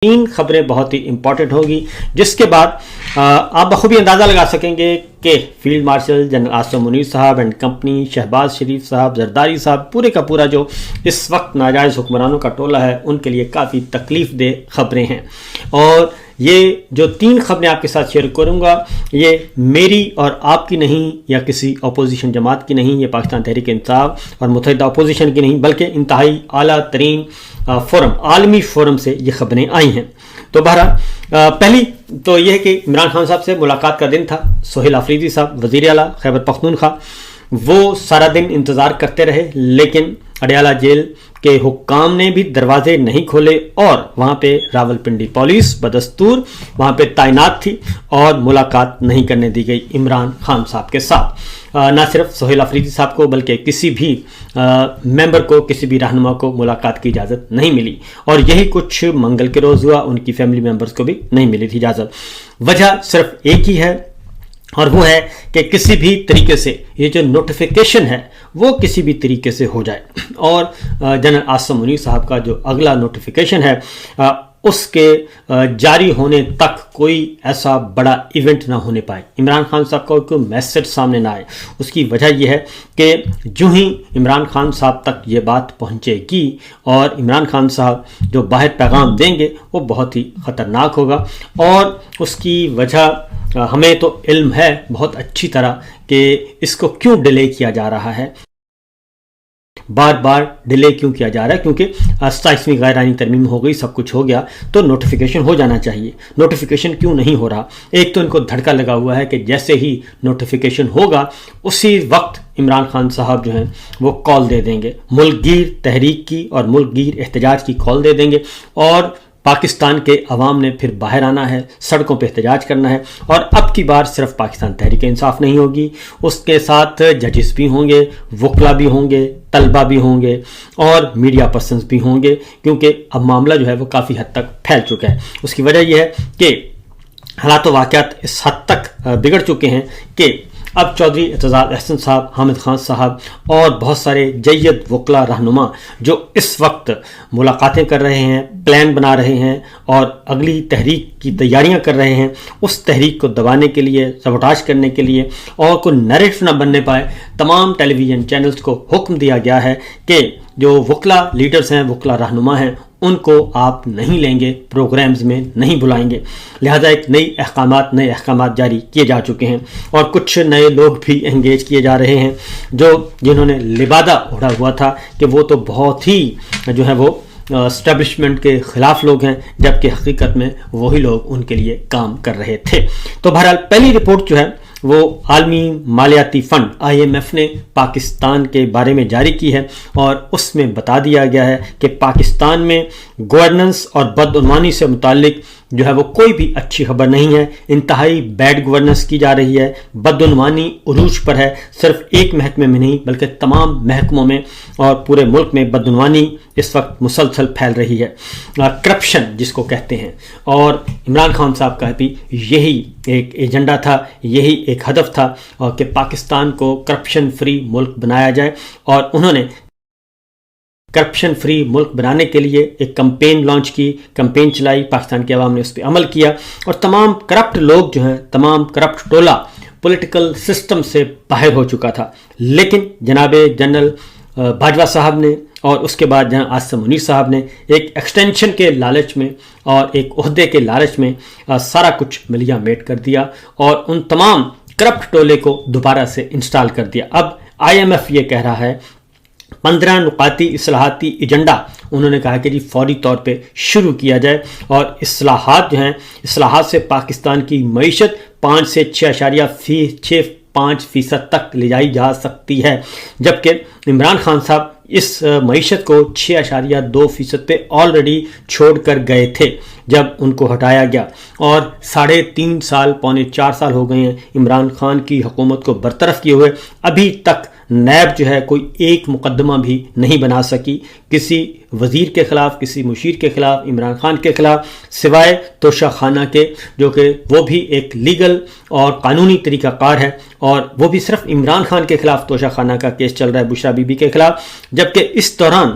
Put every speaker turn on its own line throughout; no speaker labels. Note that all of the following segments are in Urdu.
تین خبریں بہت ہی امپورٹنٹ ہوگی، جس کے بعد آپ بخوبی اندازہ لگا سکیں گے کہ field marshal general Asim Munir صاحب اینڈ کمپنی، شہباز شریف صاحب، زرداری صاحب، پورے کا پورا جو اس وقت ناجائز حکمرانوں کا ٹولہ ہے، ان کے لیے کافی تکلیف دہ خبریں ہیں۔ اور یہ جو تین خبریں آپ کے ساتھ شیئر کروں گا، یہ میری اور آپ کی نہیں، یا کسی اپوزیشن جماعت کی نہیں، یہ پاکستان تحریک انصاف اور متحدہ اپوزیشن کی نہیں، بلکہ انتہائی اعلیٰ ترین فورم، عالمی فورم سے یہ خبریں آئی ہیں۔ تو بہرحال پہلی تو یہ ہے کہ عمران خان صاحب سے ملاقات کا دن تھا۔ سہیل آفریدی صاحب وزیر اعلیٰ خیبر پختونخوا، وہ سارا دن انتظار کرتے رہے، لیکن اڈیالہ جیل کے حکام نے بھی دروازے نہیں کھولے اور وہاں پہ راولپنڈی پولیس بدستور وہاں پہ تعینات تھی اور ملاقات نہیں کرنے دی گئی عمران خان صاحب کے ساتھ۔ نہ صرف سہیل آفریدی صاحب کو بلکہ کسی بھی ممبر کو، کسی بھی رہنما کو ملاقات کی اجازت نہیں ملی، اور یہی کچھ منگل کے روز ہوا، ان کی فیملی ممبرز کو بھی نہیں ملی تھی اجازت۔ وجہ صرف ایک ہی ہے، اور وہ ہے کہ کسی بھی طریقے سے یہ جو نوٹیفیکیشن ہے وہ کسی بھی طریقے سے ہو جائے، اور جنرل عاصم منیر صاحب کا جو اگلا نوٹیفیکیشن ہے اس کے جاری ہونے تک کوئی ایسا بڑا ایونٹ نہ ہونے پائے، عمران خان صاحب کا کوئی میسج سامنے نہ آئے۔ اس کی وجہ یہ ہے کہ جو ہی عمران خان صاحب تک یہ بات پہنچے گی اور عمران خان صاحب جو باہر پیغام دیں گے وہ بہت ہی خطرناک ہوگا، اور اس کی وجہ ہمیں تو علم ہے بہت اچھی طرح کہ اس کو کیوں ڈیلے کیا جا رہا ہے، بار بار ڈیلے کیوں کیا جا رہا ہے، کیونکہ 27ویں غیر آئینی ترمیم ہو گئی، سب کچھ ہو گیا تو نوٹیفیکیشن ہو جانا چاہیے۔ نوٹیفیکیشن کیوں نہیں ہو رہا؟ ایک تو ان کو دھڑکا لگا ہوا ہے کہ جیسے ہی نوٹیفیکیشن ہوگا اسی وقت عمران خان صاحب جو ہیں وہ کال دے دیں گے، ملک گیر تحریک کی اور ملک گیر احتجاج کی کال دے دیں گے، اور پاکستان کے عوام نے پھر باہر آنا ہے، سڑکوں پہ احتجاج کرنا ہے۔ اور اب کی بار صرف پاکستان تحریک انصاف نہیں ہوگی، اس کے ساتھ ججز بھی ہوں گے، وکلا بھی ہوں گے، طلبہ بھی ہوں گے، اور میڈیا پرسنز بھی ہوں گے، کیونکہ اب معاملہ جو ہے وہ کافی حد تک پھیل چکا ہے۔ اس کی وجہ یہ ہے کہ حالات و واقعات اس حد تک بگڑ چکے ہیں کہ اب چودھری اعتزاز احسن صاحب، حامد خان صاحب اور بہت سارے جید وکلا رہنما جو اس وقت ملاقاتیں کر رہے ہیں، پلان بنا رہے ہیں اور اگلی تحریک کی تیاریاں کر رہے ہیں، اس تحریک کو دبانے کے لیے، سبوٹاج کرنے کے لیے، اور کوئی نیریٹو نہ بننے پائے، تمام ٹیلی ویژن چینلز کو حکم دیا گیا ہے کہ جو وکلا لیڈرز ہیں، وکلا رہنما ہیں، ان کو آپ نہیں لیں گے، پروگرامز میں نہیں بلائیں گے۔ لہذا ایک نئے احکامات جاری کیے جا چکے ہیں، اور کچھ نئے لوگ بھی انگیج کیے جا رہے ہیں جنہوں نے لبادہ اڑا ہوا تھا کہ وہ تو بہت ہی جو ہے وہ اسٹیبلشمنٹ کے خلاف لوگ ہیں، جبکہ حقیقت میں وہی لوگ ان کے لیے کام کر رہے تھے۔ تو بہرحال پہلی رپورٹ جو ہے وہ عالمی مالیاتی فنڈ IMF نے پاکستان کے بارے میں جاری کی ہے، اور اس میں بتا دیا گیا ہے کہ پاکستان میں گورننس اور بدعنوانی سے متعلق جو ہے وہ کوئی بھی اچھی خبر نہیں ہے، انتہائی بیڈ گورننس کی جا رہی ہے، بدعنوانی عروج پر ہے، صرف ایک محکمے میں نہیں بلکہ تمام محکموں میں اور پورے ملک میں بدعنوانی اس وقت مسلسل پھیل رہی ہے، کرپشن جس کو کہتے ہیں۔ اور عمران خان صاحب کا بھی یہی ایک ایجنڈا تھا، یہی ایک ہدف تھا، اور کہ پاکستان کو کرپشن فری ملک بنایا جائے، اور انہوں نے کرپشن فری ملک بنانے کے لیے ایک کمپین لانچ کی، کمپین چلائی، پاکستان کے عوام نے اس پہ عمل کیا، اور تمام کرپٹ لوگ جو ہیں، تمام کرپٹ ٹولہ پولیٹیکل سسٹم سے باہر ہو چکا تھا۔ لیکن جناب جنرل باجوہ صاحب نے اور اس کے بعد جناب عاصم منیر صاحب نے ایک ایکسٹینشن کے لالچ میں اور ایک عہدے کے لالچ میں سارا کچھ ملیا میٹ کر دیا، اور ان تمام کرپٹ ٹولے کو دوبارہ سے انسٹال کر دیا۔ اب IMF یہ کہہ رہا ہے 15 نکاتی اصلاحاتی ایجنڈا انہوں نے کہا کہ جی فوری طور پہ شروع کیا جائے، اور اصلاحات جو ہیں، اصلاحات سے پاکستان کی معیشت 5 سے 6.5% تک لے جائی جا سکتی ہے، جبکہ عمران خان صاحب اس معیشت کو 6.2% پہ آلریڈی چھوڑ کر گئے تھے جب ان کو ہٹایا گیا، اور 3.5 سال، پونے 4 سال ہو گئے ہیں عمران خان کی حکومت کو برطرف کیے ہوئے، ابھی تک نیب جو ہے کوئی ایک مقدمہ بھی نہیں بنا سکی کسی وزیر کے خلاف، کسی مشیر کے خلاف، عمران خان کے خلاف، سوائے توشہ خانہ کے، جو کہ وہ بھی ایک لیگل اور قانونی طریقہ کار ہے، اور وہ بھی صرف عمران خان کے خلاف توشہ خانہ کا کیس چل رہا ہے، بشرا بی بی کے خلاف، جبکہ اس دوران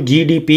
GDP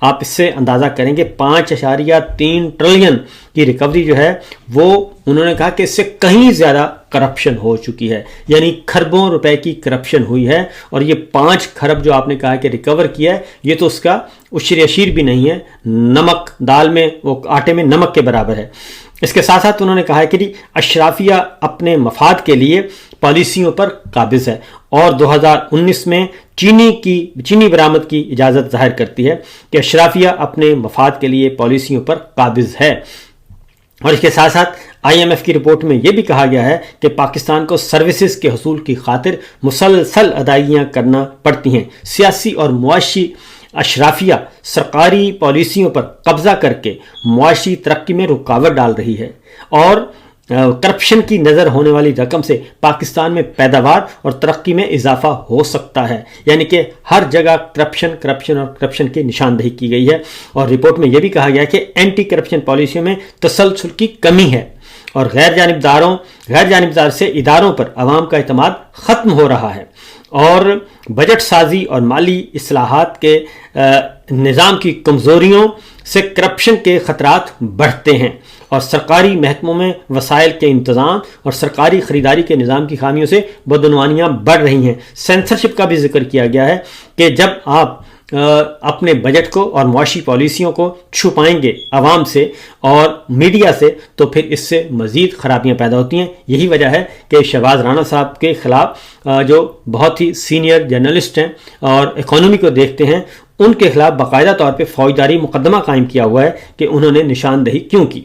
آپ اس سے اندازہ کریں کہ 5.3 ٹریلین کی ریکوری جو ہے وہ انہوں نے کہا کہ اس سے کہیں زیادہ کرپشن ہو چکی ہے، یعنی کھربوں روپے کی کرپشن ہوئی ہے، اور یہ 5 کھرب جو آپ نے کہا کہ ریکور کیا ہے یہ تو اس کا عشر اشیر بھی نہیں ہے، نمک دال میں وہ آٹے میں نمک کے برابر ہے۔ اس کے ساتھ ساتھ انہوں نے کہا ہے کہ اشرافیہ اپنے مفاد کے لیے پالیسیوں پر قابض ہے، اور 2019 میں چینی برآمد کی اجازت ظاہر کرتی ہے کہ اشرافیہ اپنے مفاد کے لیے پالیسیوں پر قابض ہے۔ اور اس کے ساتھ ساتھ آئی ایم ایف کی رپورٹ میں یہ بھی کہا گیا ہے کہ پاکستان کو سروسز کے حصول کی خاطر مسلسل ادائیگیاں کرنا پڑتی ہیں، سیاسی اور معاشی اشرافیہ سرکاری پالیسیوں پر قبضہ کر کے معاشی ترقی میں رکاوٹ ڈال رہی ہے، اور کرپشن کی نظر ہونے والی رقم سے پاکستان میں پیداوار اور ترقی میں اضافہ ہو سکتا ہے، یعنی کہ ہر جگہ کرپشن کی نشاندہی کی گئی ہے۔ اور رپورٹ میں یہ بھی کہا گیا ہے کہ اینٹی کرپشن پالیسیوں میں تسلسل کی کمی ہے، اور غیر جانبدار سے اداروں پر عوام کا اعتماد ختم ہو رہا ہے، اور بجٹ سازی اور مالی اصلاحات کے نظام کی کمزوریوں سے کرپشن کے خطرات بڑھتے ہیں، اور سرکاری محکموں میں وسائل کے انتظام اور سرکاری خریداری کے نظام کی خامیوں سے بدعنوانیاں بڑھ رہی ہیں۔ سینسرشپ کا بھی ذکر کیا گیا ہے کہ جب آپ اپنے بجٹ کو اور معاشی پالیسیوں کو چھپائیں گے عوام سے اور میڈیا سے تو پھر اس سے مزید خرابیاں پیدا ہوتی ہیں۔ یہی وجہ ہے کہ شہباز رانا صاحب کے خلاف جو بہت ہی سینئر جرنلسٹ ہیں اور اکانومی کو دیکھتے ہیں، ان کے خلاف باقاعدہ طور پہ فوجداری مقدمہ قائم کیا ہوا ہے کہ انہوں نے نشاندہی کیوں کی۔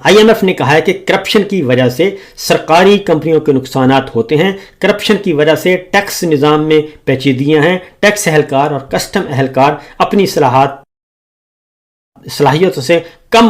آئی ایم ایف نے کہا ہے کہ کرپشن کی وجہ سے سرکاری کمپنیوں کے نقصانات ہوتے ہیں، کرپشن کی وجہ سے ٹیکس نظام میں پیچیدگیاں ہیں، ٹیکس اہلکار اور کسٹم اہلکار اپنی صلاحیتوں سے کم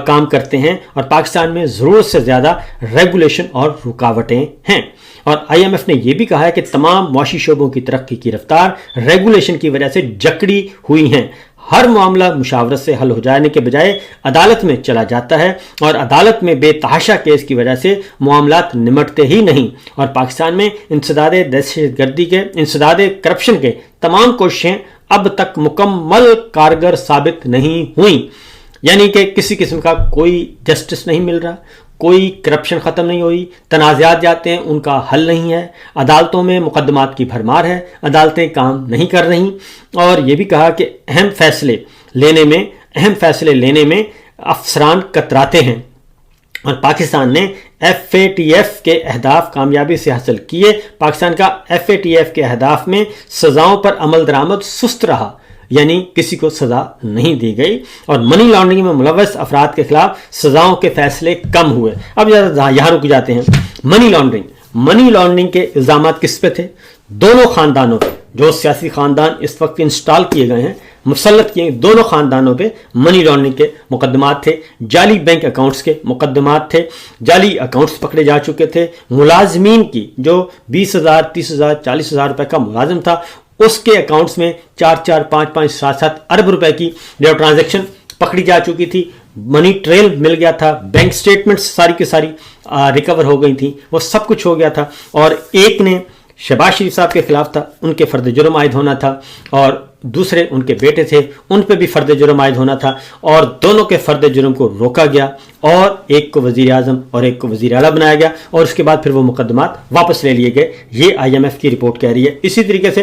کام کرتے ہیں، اور پاکستان میں ضرورت سے زیادہ ریگولیشن اور رکاوٹیں ہیں۔ اور آئی ایم ایف نے یہ بھی کہا ہے کہ تمام معاشی شعبوں کی ترقی کی رفتار ریگولیشن کی وجہ سے جکڑی ہوئی ہیں، ہر معاملہ مشاورت سے حل ہو جانے کے بجائے عدالت میں چلا جاتا ہے، اور عدالت میں بے تحاشا کیس کی وجہ سے معاملات نمٹتے ہی نہیں، اور پاکستان میں انسداد دہشت گردی کے انسداد کرپشن کے تمام کوششیں اب تک مکمل کارگر ثابت نہیں ہوئیں، یعنی کہ کسی قسم کا کوئی جسٹس نہیں مل رہا، کوئی کرپشن ختم نہیں ہوئی، تنازعات جاتے ہیں ان کا حل نہیں ہے، عدالتوں میں مقدمات کی بھرمار ہے، عدالتیں کام نہیں کر رہی، اور یہ بھی کہا کہ اہم فیصلے لینے میں افسران کتراتے ہیں، اور پاکستان نے ایف اے ٹی ایف کے اہداف کامیابی سے حاصل کیے۔ پاکستان کا ایف اے ٹی ایف کے اہداف میں سزاؤں پر عمل درآمد سست رہا، یعنی کسی کو سزا نہیں دی گئی، اور منی لانڈرنگ میں ملوث افراد کے خلاف سزاؤں کے فیصلے کم ہوئے۔ اب یہاں رک جاتے ہیں۔ منی لانڈرنگ کے الزامات کس پہ تھے؟ دونوں خاندانوں پہ، جو سیاسی خاندان اس وقت انسٹال کیے گئے ہیں، مسلط کیے، دونوں خاندانوں پہ منی لانڈرنگ کے مقدمات تھے، جعلی بینک اکاؤنٹس کے مقدمات تھے، جعلی اکاؤنٹس پکڑے جا چکے تھے، ملازمین کی جو 20,000 30,000 40,000 روپے کا ملازم تھا اس کے اکاؤنٹس میں 4 5 5 7 ارب روپے کی جو ٹرانزیکشن پکڑی جا چکی تھی، منی ٹریل مل گیا تھا، بینک سٹیٹمنٹس ساری کی ساری ریکور ہو گئی تھیں، وہ سب کچھ ہو گیا تھا، اور ایک نے شہباز شریف صاحب کے خلاف تھا، ان کے فرد جرم عائد ہونا تھا، اور دوسرے ان کے بیٹے تھے، ان پہ بھی فرد جرم عائد ہونا تھا، اور دونوں کے فرد جرم کو روکا گیا، اور ایک کو وزیر اعظم اور ایک کو وزیر اعلیٰ بنایا گیا، اور اس کے بعد پھر وہ مقدمات واپس لے لیے گئے۔ یہ آئی ایم ایف کی رپورٹ کہہ رہی ہے۔ اسی طریقے سے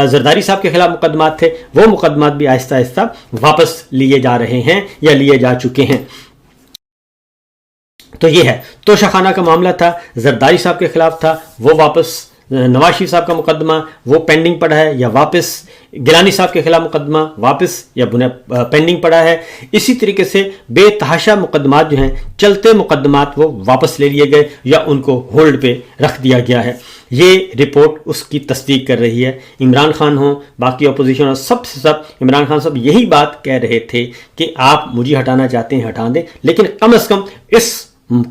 زرداری صاحب کے خلاف مقدمات تھے، وہ مقدمات بھی آہستہ آہستہ واپس لیے جا رہے ہیں یا لیے جا چکے ہیں۔ تو یہ ہے، توشہ خانہ کا معاملہ تھا، زرداری صاحب کے خلاف تھا، وہ واپس، نواز شریف صاحب کا مقدمہ وہ پینڈنگ پڑا ہے یا واپس، گیلانی صاحب کے خلاف مقدمہ واپس یا پینڈنگ پڑا ہے۔ اسی طریقے سے بے تحاشا مقدمات جو ہیں، چلتے مقدمات وہ واپس لے لیے گئے یا ان کو ہولڈ پہ رکھ دیا گیا ہے۔ یہ رپورٹ اس کی تصدیق کر رہی ہے۔ عمران خان ہوں، باقی اپوزیشن اور سب عمران خان صاحب یہی بات کہہ رہے تھے کہ آپ مجھے ہٹانا چاہتے ہیں ہٹا دیں، لیکن کم از کم اس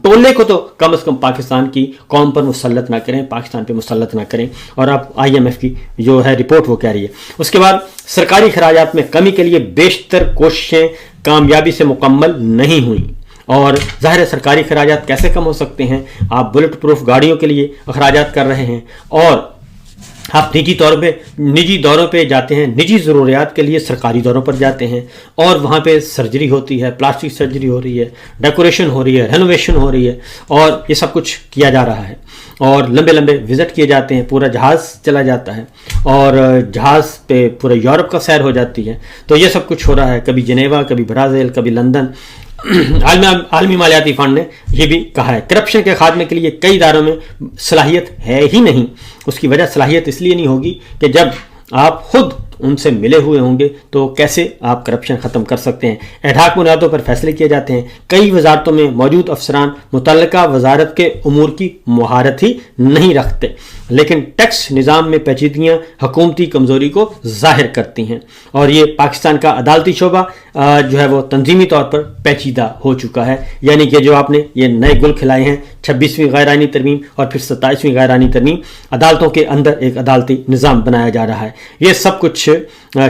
ٹولے کو تو کم از کم پاکستان کی قوم پر مسلط نہ کریں، پاکستان پہ مسلط نہ کریں۔ اور اب آئی ایم ایف کی جو ہے رپورٹ وہ کہہ رہی ہے۔ اس کے بعد سرکاری خراجات میں کمی کے لیے بیشتر کوششیں کامیابی سے مکمل نہیں ہوئیں، اور ظاہر ہے سرکاری خراجات کیسے کم ہو سکتے ہیں؟ آپ بلٹ پروف گاڑیوں کے لیے اخراجات کر رہے ہیں، اور آپ نجی دوروں پہ جاتے ہیں، نجی ضروریات کے لیے سرکاری دوروں پر جاتے ہیں، اور وہاں پہ سرجری ہوتی ہے، پلاسٹک سرجری ہو رہی ہے، ڈیکوریشن ہو رہی ہے، رینوویشن ہو رہی ہے، اور یہ سب کچھ کیا جا رہا ہے، اور لمبے لمبے وزٹ کیے جاتے ہیں، پورا جہاز چلا جاتا ہے، اور جہاز پہ پورے یورپ کا سیر ہو جاتی ہے. تو یہ سب کچھ ہو رہا ہے، کبھی جنیوا، کبھی برازیل، کبھی لندن. عالمی مالیاتی فنڈ نے یہ بھی کہا ہے کرپشن کے خاتمے کے لیے کئی اداروں میں صلاحیت ہے ہی نہیں. اس کی وجہ صلاحیت اس لیے نہیں ہوگی کہ جب آپ خود ان سے ملے ہوئے ہوں گے تو کیسے آپ کرپشن ختم کر سکتے ہیں. ایڈھاک بنیادوں پر فیصلے کیے جاتے ہیں. کئی وزارتوں میں موجود افسران متعلقہ وزارت کے امور کی مہارت ہی نہیں رکھتے، لیکن ٹیکس نظام میں پیچیدگیاں حکومتی کمزوری کو ظاہر کرتی ہیں، اور یہ پاکستان کا عدالتی شعبہ جو ہے وہ تنظیمی طور پر پیچیدہ ہو چکا ہے. یعنی کہ جو آپ نے یہ نئے گل کھلائے ہیں، 26ویں غیر آئینی ترمیم اور پھر 27ویں غیر آئینی ترمیم، عدالتوں کے اندر ایک عدالتی نظام بنایا جا رہا ہے، یہ سب کچھ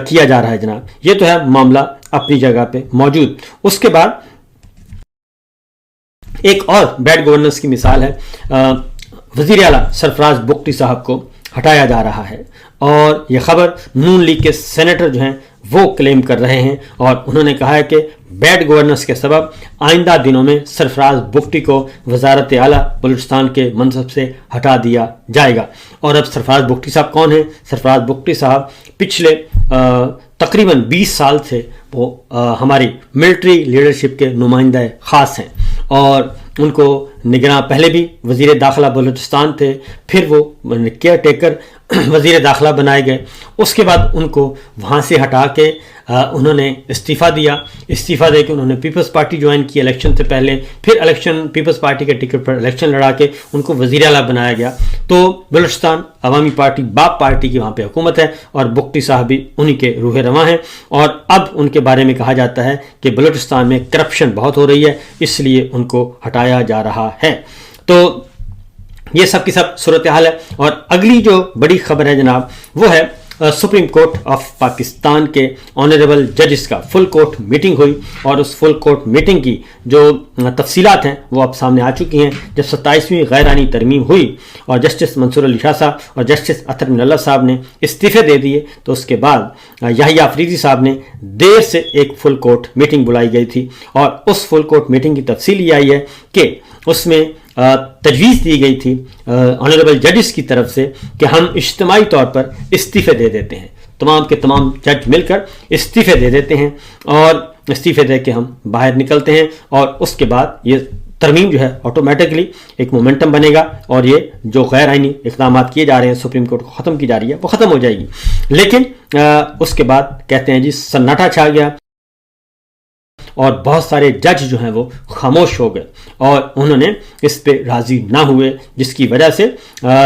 کیا جا رہا ہے جناب. یہ تو ہے معاملہ اپنی جگہ پہ موجود. اس کے بعد ایک اور بیڈ گورننس کی مثال ہے، وزیر اعلیٰ سرفراز بگٹی صاحب کو ہٹایا جا رہا ہے، اور یہ خبر نون لیگ کے سینیٹر جو ہیں وہ کلیم کر رہے ہیں، اور انہوں نے کہا ہے کہ بیڈ گورننس کے سبب آئندہ دنوں میں سرفراز بگٹی کو وزارت اعلیٰ بلوچستان کے منصب سے ہٹا دیا جائے گا. اور اب سرفراز بگٹی صاحب کون ہیں؟ سرفراز بگٹی صاحب پچھلے تقریباً 20 سال سے وہ ہماری ملٹری لیڈرشپ کے نمائندہ خاص ہیں، اور ان کو نگراں پہلے بھی وزیر داخلہ بلوچستان تھے، پھر وہ کیئر ٹیکر وزیر داخلہ بنائے گئے. اس کے بعد ان کو وہاں سے ہٹا کے انہوں نے استعفیٰ دے کے انہوں نے پیپلز پارٹی جوائن کی الیکشن سے پہلے، پھر پیپلز پارٹی کے ٹکٹ پر الیکشن لڑا کے ان کو وزیر اعلیٰ بنایا گیا. تو بلوچستان عوامی پارٹی باپ پارٹی کی وہاں پہ حکومت ہے، اور بگٹی صاحب بھی انہی کے روح رواں ہیں، اور اب ان کے بارے میں کہا جاتا ہے کہ بلوچستان میں کرپشن بہت ہو رہی ہے، اس لیے ان کو ہٹایا جا رہا ہے. تو یہ سب کی سب صورتحال ہے. اور اگلی جو بڑی خبر ہے جناب وہ ہے سپریم کورٹ آف پاکستان کے آنریبل ججز کا فل کورٹ میٹنگ ہوئی، اور اس فل کورٹ میٹنگ کی جو تفصیلات ہیں وہ اب سامنے آ چکی ہیں. جب 27ویں غیر آئینی ترمیم ہوئی اور جسٹس منصور علی شاہ صاحب اور جسٹس اطہر من اللہ صاحب نے استعفے دے دیے، تو اس کے بعد یحییٰ افریدی صاحب نے دیر سے ایک فل کورٹ میٹنگ بلائی گئی تھی، اور اس فل کورٹ میٹنگ کی تفصیل یہ آئی ہے کہ اس میں تجویز دی گئی تھی آنریبل ججز کی طرف سے کہ ہم اجتماعی طور پر استعفے دے دیتے ہیں، تمام کے تمام جج مل کر استعفے دے دیتے ہیں، اور استعفے دے کے ہم باہر نکلتے ہیں، اور اس کے بعد یہ ترمیم جو ہے آٹومیٹکلی ایک مومنٹم بنے گا، اور یہ جو غیر آئینی اقدامات کیے جا رہے ہیں سپریم کورٹ کو ختم کی جا رہی ہے وہ ختم ہو جائے گی. لیکن اس کے بعد کہتے ہیں جی سناٹا چھا گیا، اور بہت سارے جج جو ہیں وہ خاموش ہو گئے، اور انہوں نے اس پہ راضی نہ ہوئے، جس کی وجہ سے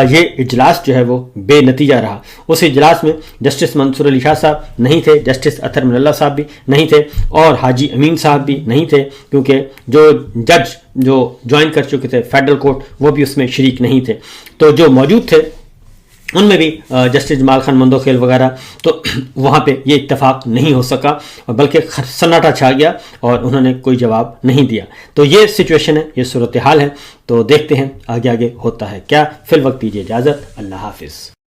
یہ اجلاس جو ہے وہ بے نتیجہ رہا. اس اجلاس میں جسٹس منصور علی شاہ صاحب نہیں تھے، جسٹس اطہر من اللہ صاحب بھی نہیں تھے، اور حاجی امین صاحب بھی نہیں تھے، کیونکہ جو جج جو جوائن کر چکے تھے فیڈرل کورٹ وہ بھی اس میں شریک نہیں تھے. تو جو موجود تھے ان میں بھی جسٹس جمال خان مندوخیل وغیرہ، تو وہاں پہ یہ اتفاق نہیں ہو سکا، اور بلکہ سناٹا چھا گیا اور انہوں نے کوئی جواب نہیں دیا. تو یہ سچویشن ہے، یہ صورتحال ہے. تو دیکھتے ہیں آگے ہوتا ہے کیا. فی الوقت دیجیے اجازت، اللہ حافظ.